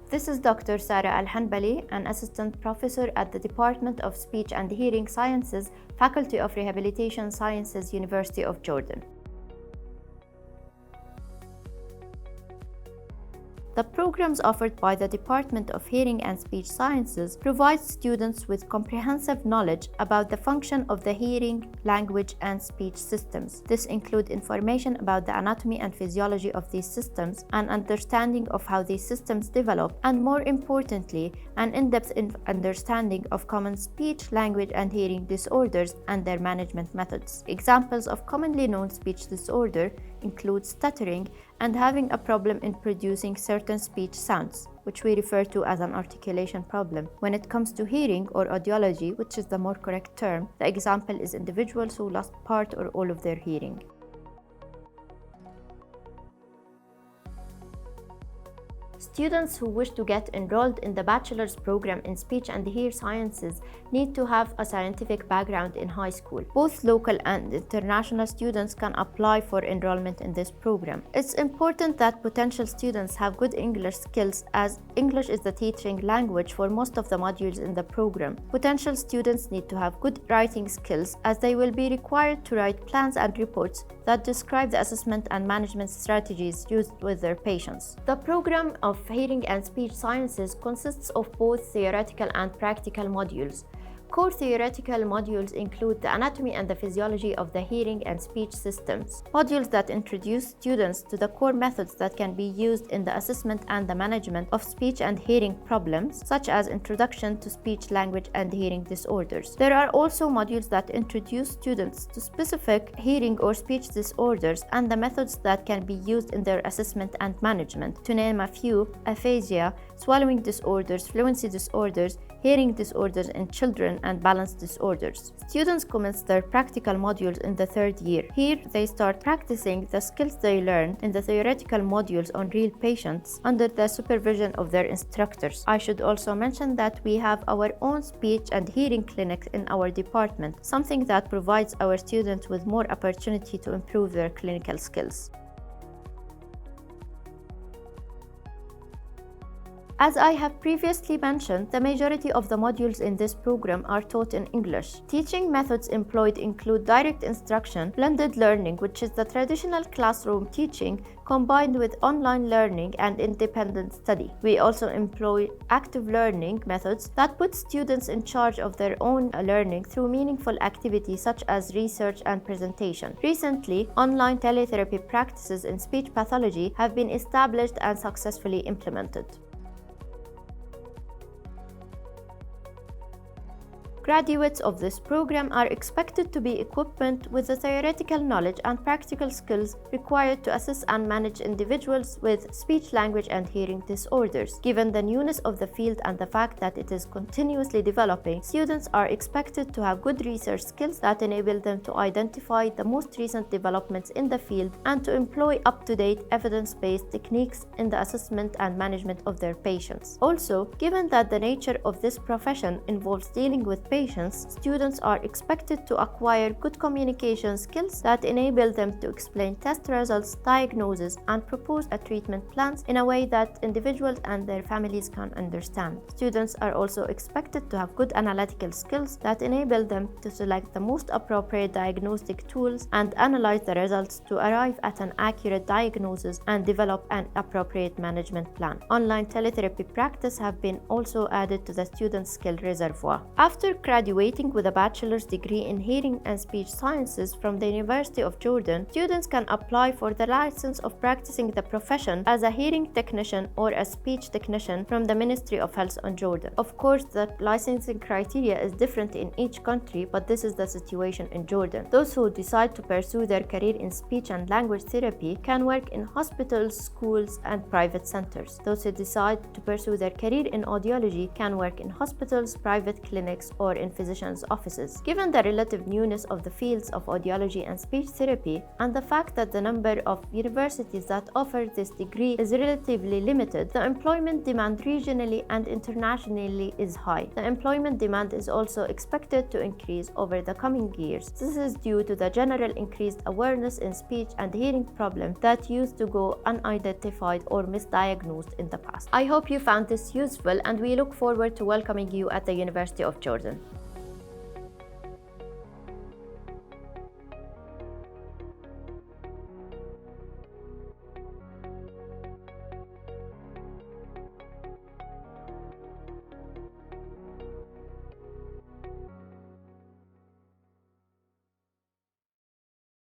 This is Dr. Sarah Al-Hanbali, an assistant professor at the Department of Speech and Hearing Sciences, Faculty of Rehabilitation Sciences, University of Jordan. The programs offered by the Department of Hearing and Speech Sciences provide students with comprehensive knowledge about the function of the hearing, language, and speech systems. This includes information about the anatomy and physiology of these systems, an understanding of how these systems develop, and more importantly, an in-depth understanding of common speech, language, and hearing disorders and their management methods. Examples of commonly known speech disorder include stuttering and having a problem in producing certain speech sounds, which we refer to as an articulation problem. When it comes to hearing or audiology, which is the more correct term, the example is individuals who lost part or all of their hearing. Students who wish to get enrolled in the bachelor's program in Speech and Hearing Sciences need to have a scientific background in high school. Both local and international students can apply for enrollment in this program. It's important that potential students have good English skills, as English is the teaching language for most of the modules in the program. Potential students need to have good writing skills, as they will be required to write plans and reports that describe the assessment and management strategies used with their patients. The program of Hearing and Speech Sciences consists of both theoretical and practical modules. Core theoretical modules include the anatomy and the physiology of the hearing and speech systems, modules that introduce students to the core methods that can be used in the assessment and the management of speech and hearing problems, such as Introduction to Speech, Language, and Hearing Disorders. There are also modules that introduce students to specific hearing or speech disorders and the methods that can be used in their assessment and management. To name a few: aphasia, swallowing disorders, fluency disorders, hearing disorders in children, and balance disorders. Students commence their practical modules in the third year. Here, they start practicing the skills they learned in the theoretical modules on real patients under the supervision of their instructors. I should also mention that we have our own speech and hearing clinics in our department, something that provides our students with more opportunity to improve their clinical skills. As I have previously mentioned, the majority of the modules in this program are taught in English. Teaching methods employed include direct instruction, blended learning, which is the traditional classroom teaching combined with online learning and independent study. We also employ active learning methods that put students in charge of their own learning through meaningful activities such as research and presentation. Recently, online teletherapy practices in speech pathology have been established and successfully implemented. Graduates of this program are expected to be equipped with the theoretical knowledge and practical skills required to assess and manage individuals with speech, language, and hearing disorders. Given the newness of the field and the fact that it is continuously developing, students are expected to have good research skills that enable them to identify the most recent developments in the field and to employ up-to-date evidence-based techniques in the assessment and management of their patients. Also, given that the nature of this profession involves dealing with patients, students are expected to acquire good communication skills that enable them to explain test results, diagnoses, and propose a treatment plans in a way that individuals and their families can understand. Students are also expected to have good analytical skills that enable them to select the most appropriate diagnostic tools and analyze the results to arrive at an accurate diagnosis and develop an appropriate management plan. Online teletherapy practice have been also added to the student skill reservoir. After graduating with a bachelor's degree in Hearing and Speech Sciences from the University of Jordan, students can apply for the license of practicing the profession as a hearing technician or a speech technician from the Ministry of Health in Jordan. Of course, the licensing criteria is different in each country, but this is the situation in Jordan. Those who decide to pursue their career in speech and language therapy can work in hospitals, schools, and private centers. Those who decide to pursue their career in audiology can work in hospitals, private clinics, or in physicians' offices. Given the relative newness of the fields of audiology and speech therapy, and the fact that the number of universities that offer this degree is relatively limited, the employment demand regionally and internationally is high. The employment demand is also expected to increase over the coming years. This is due to the general increased awareness in speech and hearing problems that used to go unidentified or misdiagnosed in the past. I hope you found this useful, and we look forward to welcoming you at the University of Jordan.